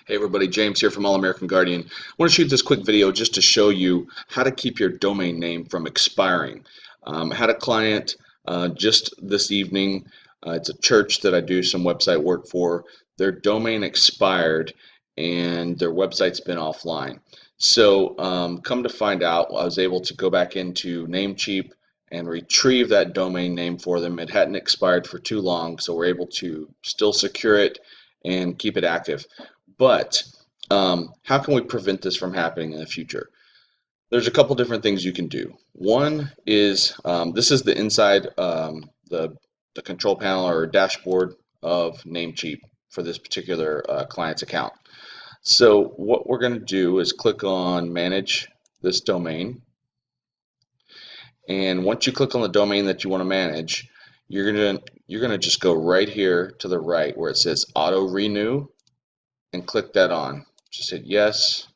Hey everybody, James here from All American Guardian. I want to shoot this quick video just to show you how to keep your domain name from expiring. I had a client just this evening. It's a church that I do some website work for. Their domain expired and their website's been offline. So come to find out, I was able to go back into Namecheap and retrieve that domain name for them. It hadn't expired for too long, so we're able to still secure it and keep it active. But how can we prevent this from happening in the future? There's a couple different things you can do. One is this is the inside the control panel or dashboard of Namecheap for this particular client's account. So what we're going to do is click on Manage this domain, and once you click on the domain that you want to manage, you're gonna just go right here to the right where it says Auto Renew and click that on. Just hit yes.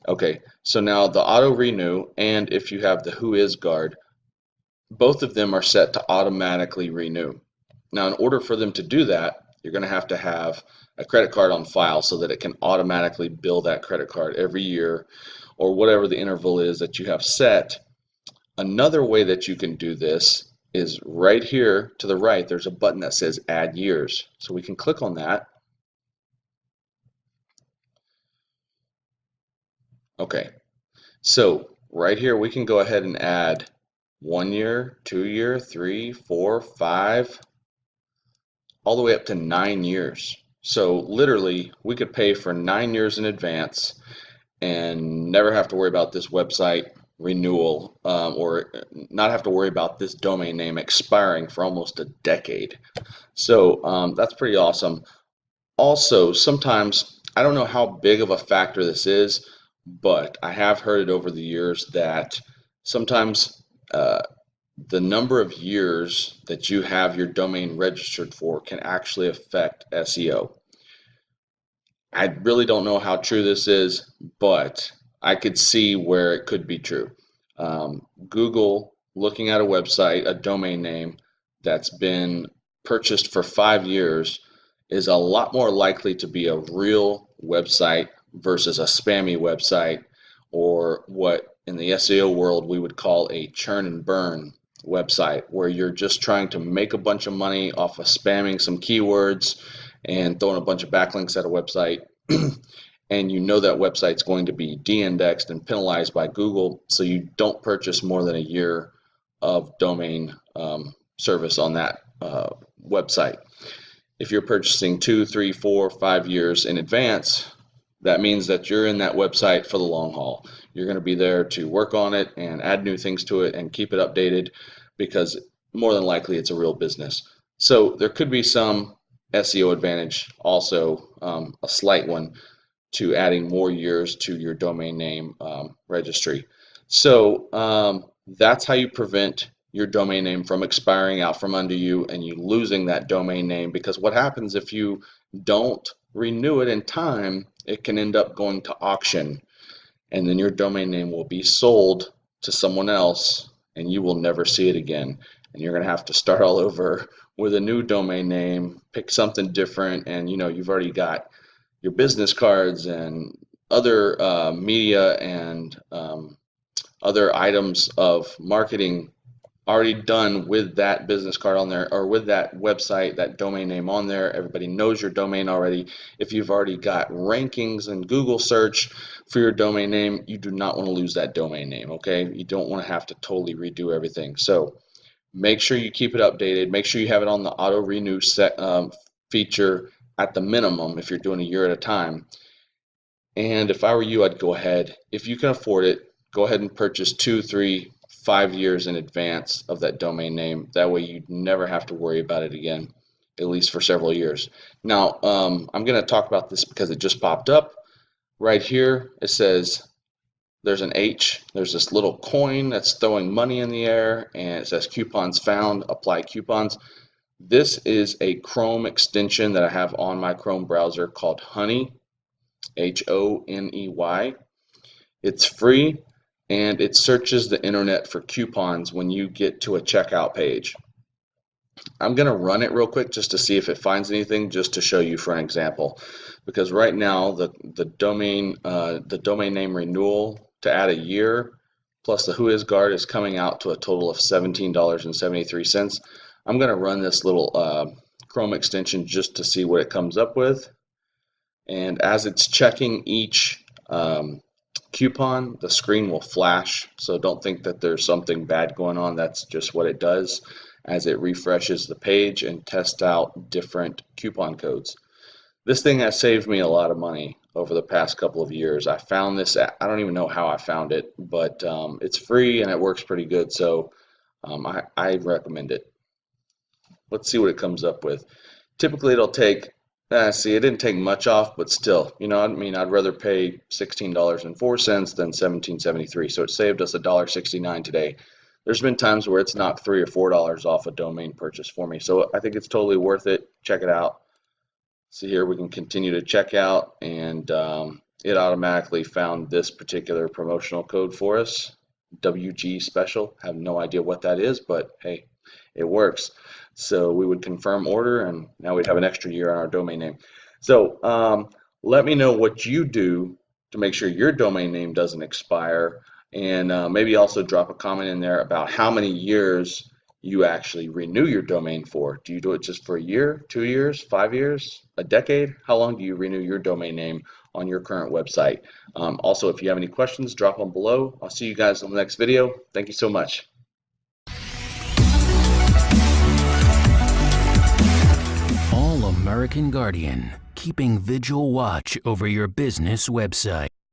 Okay, so now the auto renew, and if you have the Whois guard, both of them are set to automatically renew. Now, in order for them to do that, you're going to have a credit card on file so that it can automatically bill that credit card every year or whatever the interval is that you have set. Another way that you can do this is right here to the right, there's a button that says Add Years. So we can click on that. Okay, so right here we can go ahead and add 1 year, 2 year, 3, 4, 5, all the way up to 9 years. So literally we could pay for 9 years in advance and never have to worry about this website renewal or not have to worry about this domain name expiring for almost a decade. So that's pretty awesome. Also, sometimes, I don't know how big of a factor this is, but I have heard it over the years that sometimes the number of years that you have your domain registered for can actually affect SEO. I really don't know how true this is, but I could see where it could be true. Google looking at a website, a domain name that's been purchased for 5 years is a lot more likely to be a real website versus a spammy website, or what in the SEO world we would call a churn and burn website, where you're just trying to make a bunch of money off of spamming some keywords and throwing a bunch of backlinks at a website. And you know that website's going to be de-indexed and penalized by Google, so you don't purchase more than a year of domain service on that website. If you're purchasing 2, 3, 4, 5 years in advance, that means that you're in that website for the long haul. You're going to be there to work on it and add new things to it and keep it updated, because more than likely it's a real business. So there could be some SEO advantage, also a slight one, to adding more years to your domain name registry. So that's how you prevent your domain name from expiring out from under you and you losing that domain name, because what happens if you don't renew it in time, it can end up going to auction, and then your domain name will be sold to someone else and you will never see it again, and you're going to have to start all over with a new domain name, pick something different, and you've already got your business cards and other media and other items of marketing already done with that business card on there, or with that website, that domain name on there. Everybody knows your domain already. If you've already got rankings in Google search for your domain name, you do not want to lose that domain name, okay? You don't want to have to totally redo everything. So make sure you keep it updated. Make sure you have it on the auto renew feature at the minimum if you're doing a year at a time. And if I were you, I'd go ahead, if you can afford it, go ahead and purchase 2, 3, 5 years in advance of that domain name. That way you never have to worry about it again, at least for several years. Now, I'm going to talk about this because it just popped up. Right here, it says there's an H. There's this little coin that's throwing money in the air, and it says coupons found, apply coupons. This is a Chrome extension that I have on my Chrome browser called Honey, Honey. It's free, and it searches the internet for coupons when you get to a checkout page. I'm going to run it real quick just to see if it finds anything, just to show you for an example. Because right now the domain name renewal to add a year plus the WhoisGuard is coming out to a total of $17.73. I'm going to run this little Chrome extension just to see what it comes up with. And as it's checking each coupon, the screen will flash. So don't think that there's something bad going on. That's just what it does as it refreshes the page and tests out different coupon codes. This thing has saved me a lot of money over the past couple of years. I found this, I don't even know how I found it, but it's free and it works pretty good. So I recommend it. Let's see what it comes up with. Typically it'll take, see, it didn't take much off, but still, you know, I mean, I'd rather pay $16.04 than $17.73. So it saved us $1.69 today. There's been times where it's knocked $3 or $4 off a domain purchase for me. So I think it's totally worth it. Check it out. See here, we can continue to check out, and it automatically found this particular promotional code for us, WG Special. Have no idea what that is, but hey, it works. So we would confirm order, and now we'd have an extra year on our domain name. So let me know what you do to make sure your domain name doesn't expire, and maybe also drop a comment in there about how many years you actually renew your domain for. Do you do it just for a year, 2 years, 5 years, a decade? How long do you renew your domain name on your current website? Also, if you have any questions, drop them below. I'll see you guys in the next video. Thank you so much. All American Guardian, keeping vigil watch over your business website.